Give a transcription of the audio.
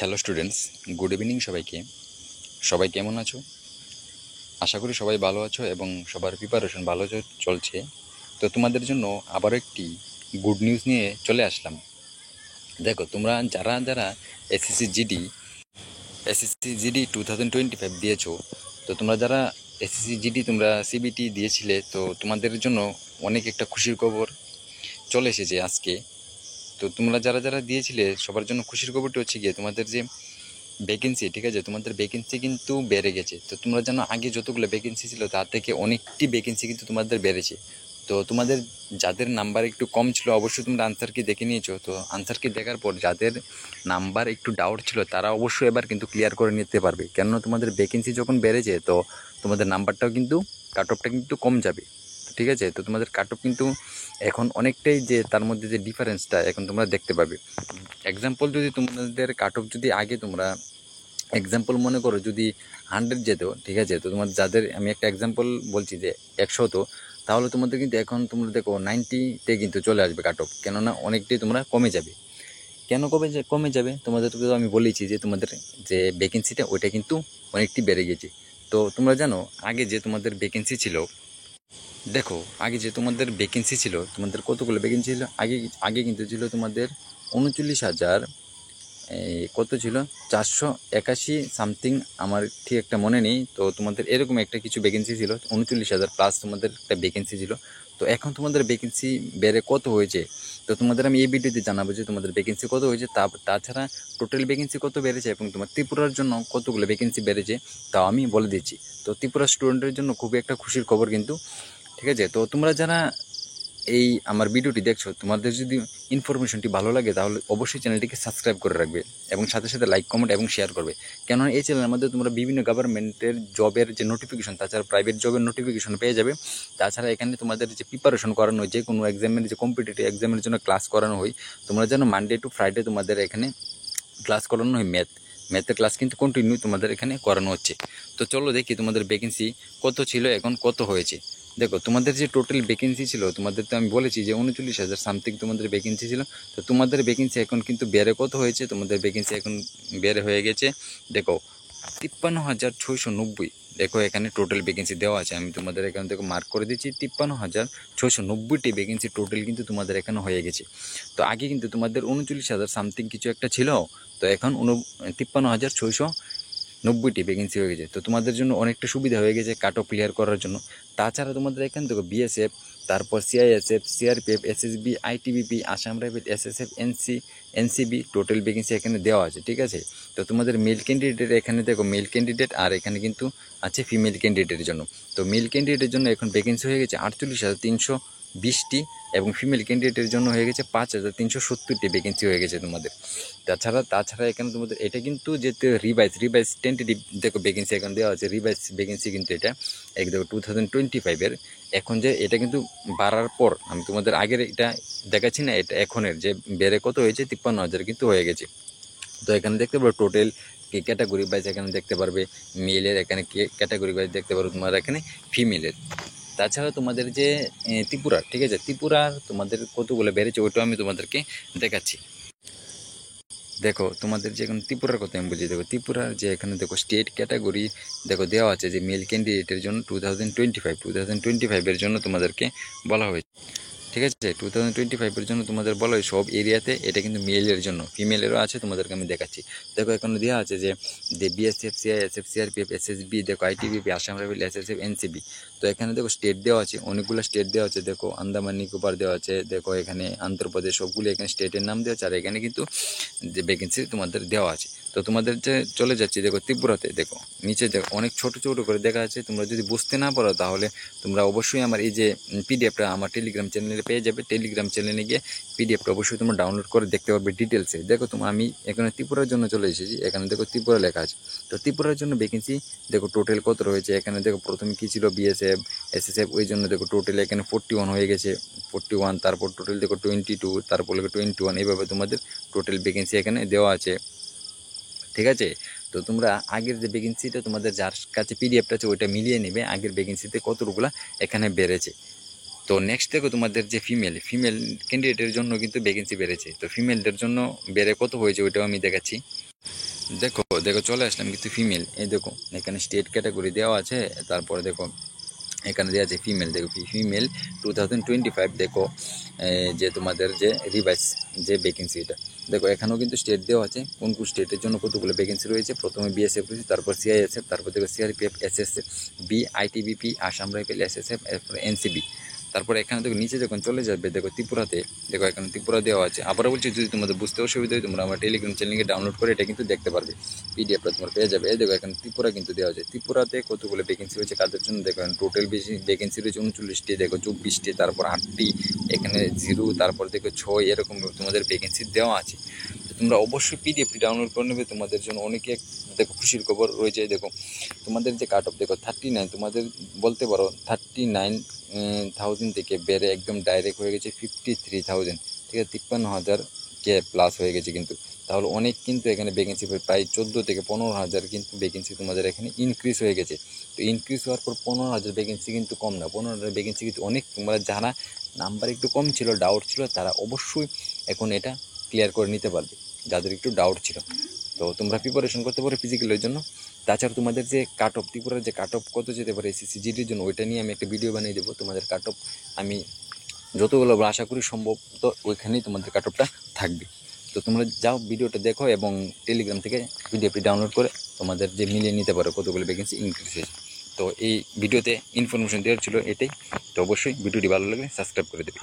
Hello students, good evening সবাইকে। সবাই কেমন আছো? আশা করি সবাই ভালো আছো এবং সবার প্রিপারেশন ভালো চলছে। তো তোমাদের জন্য আবারও একটি গুড নিউজ নিয়ে চলে আসলাম। দেখো, তোমরা যারা যারা এসএসসি জিডি 2025 দিয়েছো, তো তোমরা যারা এসএসসি জিডি তোমরা সিবিটি দিয়েছিলে, তো তোমাদের জন্য অনেক একটা খুশির খবর চলে এসেছে আজকে। তো তোমরা যারা যারা দিয়েছিলে সবার জন্য খুশির খবরটি হচ্ছে গিয়ে তোমাদের যে ভ্যাকেন্সি, ঠিক আছে, তোমাদের ভ্যাকেন্সি কিন্তু বেড়ে গেছে। তো তোমরা জানো আগে যতগুলো ভ্যাকেন্সি ছিল তার থেকে অনেকটি ভ্যাকেন্সি কিন্তু তোমাদের বেড়েছে। তো তোমাদের যাদের নাম্বার একটু কম ছিল অবশ্যই তোমরা আনসার কি দেখে নিয়েছো। তো আনসার কি দেখার পর যাদের নাম্বার একটু ডাউট ছিল তারা অবশ্যই এবার কিন্তু ক্লিয়ার করে নিতে পারবে, কেননা তোমাদের ভ্যাকেন্সি যখন বেড়েছে তো তোমাদের নাম্বারটাও কিন্তু কাট অফটা কিন্তু কম যাবে। ঠিক আছে, তো তোমাদের কাট অফ কিন্তু এখন অনেকটাই, যে তার মধ্যে যে ডিফারেন্সটা এখন তোমরা দেখতে পাবে। এক্সাম্পল যদি তোমাদের কাট অফ যদি আগে তোমরা এক্সাম্পল মনে করো যদি 100 যেত, ঠিক আছে, তো তোমার যাদের আমি একটা এক্সাম্পল বলছি যে 100, তো তাহলে তোমাদের কিন্তু এখন তোমরা দেখো 90-তে কিন্তু চলে আসবে কাট অফ, কেননা অনেকটাই তোমরা কমে যাবে। কেন কমে যাবে তোমাদেরকে তো আমি বলেছি যে তোমাদের যে ভ্যাকেন্সিটা ওইটা কিন্তু অনেকটি বেড়ে গেছে। তো তোমরা জানো আগে যে তোমাদের ভ্যাকেন্সি ছিল, দেখো আগে যে তোমাদের ভ্যাকেন্সি ছিল, তোমাদের কতগুলো ভ্যাকেন্সি ছিল আগে? আগে কিন্তু ছিল তোমাদের 39,000, কত ছিল, 481 সামথিং, আমার ঠিক একটা মনে নেই। তো তোমাদের এরকম একটা কিছু ভ্যাকেন্সি ছিল, 39,000 প্লাস তোমাদের একটা ভ্যাকেন্সি ছিল। তো এখন তোমাদের ভ্যাকেন্সি বেড়ে কত হয়েছে, তো তোমাদের আমি এই ভিডিওতে জানাবো যে তোমাদের ভ্যাকেন্সি কত হয়েছে, তাছাড়া টোটাল ভ্যাকেন্সি কত বেড়েছে এবং তোমার ত্রিপুরার জন্য কতগুলো ভ্যাকেন্সি বেড়েছে তাও আমি বলে দিচ্ছি। তো ত্রিপুরা স্টুডেন্টের জন্য খুবই একটা খুশির খবর কিন্তু, ঠিক আছে। তো তোমরা যারা এই আমার ভিডিওটি দেখছো, তোমাদের যদি ইনফরমেশনটি ভালো লাগে তাহলে অবশ্যই চ্যানেলটিকে সাবস্ক্রাইব করে রাখবে এবং সাথে সাথে লাইক, কমেন্ট এবং শেয়ার করবে। কেননা এই চ্যানেলের মধ্যে তোমরা বিভিন্ন গভর্নমেন্টের জবের যে নোটিফিকেশন, তাছাড়া প্রাইভেট জবের নোটিফিকেশন পেয়ে যাবে। তাছাড়া এখানে তোমাদের যে প্রিপারেশন করানো হয়, যে কোনো এক্সামের যে কম্পিটিটিভ এক্সামের জন্য ক্লাস করানো হয়, তোমরা যেন মানডে টু ফ্রাইডে তোমাদের এখানে ক্লাস করানো হয়। ম্যাথের ক্লাস কিন্তু কন্টিনিউ তোমাদের এখানে করানো হচ্ছে। তো চলো দেখি তোমাদের ভ্যাকেন্সি কত ছিল এখন কত হয়েছে। দেখো তোমাদের যে টোটাল ভ্যাকেন্সি ছিল, তোমাদের তো আমি বলেছি যে 39,000 সামথিং তোমাদের ভ্যাকেন্সি ছিল। তো তোমাদের ভ্যাকেন্সি এখন কিন্তু বেড়ে কত হয়েছে, তোমাদের ভ্যাকেন্সি এখন বেড়ে হয়ে গেছে, দেখো 53,690। দেখো এখানে টোটাল ভ্যাকেন্সি দেওয়া আছে, আমি তোমাদের এখানে দেখো মার্ক করে দিচ্ছি, 53,690টি ভ্যাকেন্সি টোটাল কিন্তু তোমাদের এখানে হয়ে গেছে। তো আগে কিন্তু তোমাদের 39,000 সামথিং কিছু একটা ছিল, তো এখন 53,690টি ভ্যাকেন্সি হয়ে গেছে। তো তোমাদের জন্য অনেকটা সুবিধা হয়ে গেছে কাট অফ ক্লিয়ার করার জন্য। তাছাড়া তোমাদের এখান থেকে বিএসএফ, তারপর CISF, CRPF, SSB, ITBP, Assam rifle, SSF, NCB total vacancy এখানে দেওয়া আছে, ঠিক আছে। তো তোমাদের মেল ক্যান্ডিডেট এখানে দেখো মেল ক্যান্ডিডেট, আর এখানে কিন্তু আছে ফিমেল ক্যান্ডিডেটের জন্য। তো মেল ক্যান্ডিডেটের জন্য এখন ভ্যাকেন্সি হয়ে গেছে 48,320টি এবং ফিমেল ক্যান্ডিডেটের জন্য হয়ে গেছে 5,370টি ভ্যাকেন্সি হয়ে গেছে তোমাদের। তাছাড়া এখানে তোমাদের এটা কিন্তু যে রিভাইজ টেন্টেটিভ দেখো ভ্যাকেন্সি এখন দেওয়া আছে, রিভাইজ ভ্যাকেন্সি কিন্তু এটা এক দেখো 2025-এর। এখন যে এটা কিন্তু বাড়ার পর আমি তোমাদের আগের এটা দেখাচ্ছি না, এটা এখনের যে বেড়ে কত হয়েছে 53,000 কিন্তু হয়ে গেছে। তো এখানে দেখতে পারো টোটাল ক্যাটাগরি ওয়াইজ এখানে দেখতে পারবে মেলের, এখানে ক্যাটাগরি ওয়াইজ দেখতে পারো তোমার এখানে ফিমেলের। তাছাড়া তোমাদের যে ত্রিপুরা, ঠিক আছে, ত্রিপুরার তোমাদের কতগুলো বেড়েছে ওইটাও আমি তোমাদেরকে দেখাচ্ছি। দেখো তোমাদের যে এখন ত্রিপুরার কথা আমি বুঝি, দেখো ত্রিপুরার যে এখানে দেখো স্টেট ক্যাটাগরি দেখো দেওয়া আছে যে মেল ক্যান্ডিডেটের জন্য 2025-এর জন্য তোমাদেরকে বলা হয়েছে, ঠিক আছে। 2025-এর জন্য তোমাদের বলা হয় সব এরিয়াতে, এটা কিন্তু মেলের জন্য, ফিমেলেরও আছে, তোমাদেরকে আমি দেখাচ্ছি। দেখো এখানে দেওয়া আছে যে বিএসএফ, সিআইএসএফ, সিআরপিএফ, এসএসবি, দেখো ITBP, Assam rifle, SSF, NCB. তো এখানে দেখো স্টেট দেওয়া আছে, অনেকগুলো স্টেট দেওয়া আছে, দেখো আন্দামান নিকোবর দেওয়া আছে, দেখো এখানে অন্ধ্রপ্রদেশ, সবগুলো এখানে স্টেটের নাম দেওয়া আছে, আর এখানে কিন্তু যে ভ্যাকেন্সি তোমাদের দেওয়া আছে। তো তোমাদের যে চলে যাচ্ছে দেখো ত্রিপুরাতে, দেখো নিচে দেখো অনেক ছোট ছোট করে দেখা আছে, তোমরা যদি বুঝতে না পারো তাহলে তোমরা অবশ্যই আমার এই যে পিডিএফটা আমার টেলিগ্রাম চ্যানেলে পেয়ে যাবে। টেলিগ্রাম চ্যানেলে গিয়ে পিডিএফটা অবশ্যই তোমরা ডাউনলোড করে দেখতে পারবে ডিটেলসে। দেখো আমি এখানে ত্রিপুরার জন্য চলে এসেছি, এখানে দেখো ত্রিপুরা লেখা আছে। তো ত্রিপুরার জন্য ভ্যাকেন্সি দেখো টোটাল কত রয়েছে, এখানে দেখো প্রথমে কী ছিল বিএসএফ, এসএসএফ, ওই জন্য দেখো টোটাল এখানে 41 হয়ে গেছে, 41, তারপর টোটাল দেখো 22, তারপর দেখো 21, এইভাবে তোমাদের টোটাল ভ্যাকেন্সি এখানে দেওয়া আছে, ঠিক আছে। তো তোমরা আগের যে ভ্যাকেন্সিটা তোমাদের যার কাছে পিডিএফটা আছে ওইটা মিলিয়ে নেবে আগের ভ্যাকেন্সিতে কতটুকুলা এখানে বেড়েছে। তো নেক্সট দেখো তোমাদের যে ফিমেল ক্যান্ডিডেটের জন্য কিন্তু ভ্যাকেন্সি বেড়েছে। তো ফিমেলদের জন্য বেড়ে কত হয়েছে ওইটাও আমি দেখাচ্ছি। দেখো দেখো চলে আসলাম কিন্তু ফিমেল, এই দেখো এখানে স্টেট ক্যাটাগরি দেওয়া আছে, তারপরে দেখো এখানে দেওয়া আছে ফিমেল, দেখো ফিমেল 2025, দেখো যে তোমাদের যে রিভাইস যে ভ্যাকেন্সিটা দেখো এখানেও কিন্তু স্টেট দেওয়া আছে, কোন কোন স্টেটের জন্য কতগুলো ভ্যাকেন্সি রয়েছে। প্রথমে বিএসএফ রয়েছে, তারপর সিআইএসএফ, তারপর দেখো CRPF, SSF, ITBP, Assam rifle, SSF, এরপর এনসিবি। তারপরে এখানে দেখো নিচে যখন চলে যাবে দেখো ত্রিপুরাতে, দেখো এখানে ত্রিপুরা দেওয়া আছে। আবারও বলছি, যদি তোমাদের বুঝতে অসুবিধা হয় তোমরা আমার টেলিগ্রাম চ্যানেলকে ডাউনলোড করে এটা কিন্তু দেখতে পারবে, পিডিএফটা তোমার পেয়ে যাবে। এই দেখো এখানে ত্রিপুরা কিন্তু দেওয়া আছে, ত্রিপুরাতে কতগুলো ভ্যাকেন্সি রয়েছে কাদের জন্য দেখো, টোটাল বেশি ভ্যাকেন্সি রয়েছে 39টি, দেখো 24টি, তারপর 8টি, এখানে 0, তারপর দেখো 6, এরকম তোমাদের ভ্যাকেন্সি দেওয়া আছে। তো তোমরা অবশ্যই পিডিএফটি ডাউনলোড করে নেবে, তোমাদের জন্য অনেকে দেখো খুশির খবর রয়েছে। দেখো তোমাদের যে কাট অফ দেখো 39, তোমাদের বলতে পারো 39,000 থেকে বেড়ে একদম ডাইরেক্ট হয়ে গেছে 53,000, ঠিক আছে, 53,000 প্লাস হয়ে গেছে কিন্তু। তাহলে অনেক কিন্তু এখানে ভ্যাকেন্সি প্রায় 14 থেকে 15,000 কিন্তু ভ্যাকেন্সি তোমাদের এখানে ইনক্রিজ হয়ে গেছে। তো ইনক্রিজ হওয়ার পর 15,000 ভ্যাকেন্সি কিন্তু কম না, 15,000 ভ্যাকেন্সি কিন্তু অনেক। তোমরা যারা নাম্বার একটু কম ছিল, ডাউট ছিল, তারা অবশ্যই এখন এটা ক্লিয়ার করে নিতে পারবে, যাদের একটু ডাউট ছিল। তো তোমরা প্রিপারেশন করতে পারো ফিজিক্যালের জন্য। তাছাড়া তোমাদের যে কাট অফ, ত্রিপুরার যে কাট অফ কত যেতে পারে এসএসসি জিডির জন্য, ওইটা নিয়ে আমি একটা ভিডিও বানিয়ে দেবো। তোমাদের কাট অফ আমি যতগুলো আশা করি সম্ভব তো ওইখানেই তোমাদের কাট অফটা থাকবে। তো তোমরা যাও ভিডিওটা দেখো এবং টেলিগ্রাম থেকে পিডিএফটি ডাউনলোড করে তোমাদের যে মিলিয়ে নিতে পারো কতগুলো ভ্যাকেন্সি ইনক্রিজ হয়েছে। তো এই ভিডিওতে ইনফরমেশন দেওয়ার ছিল এটাই। তো অবশ্যই ভিডিওটি ভালো লাগলে সাবস্ক্রাইব করে দেবে।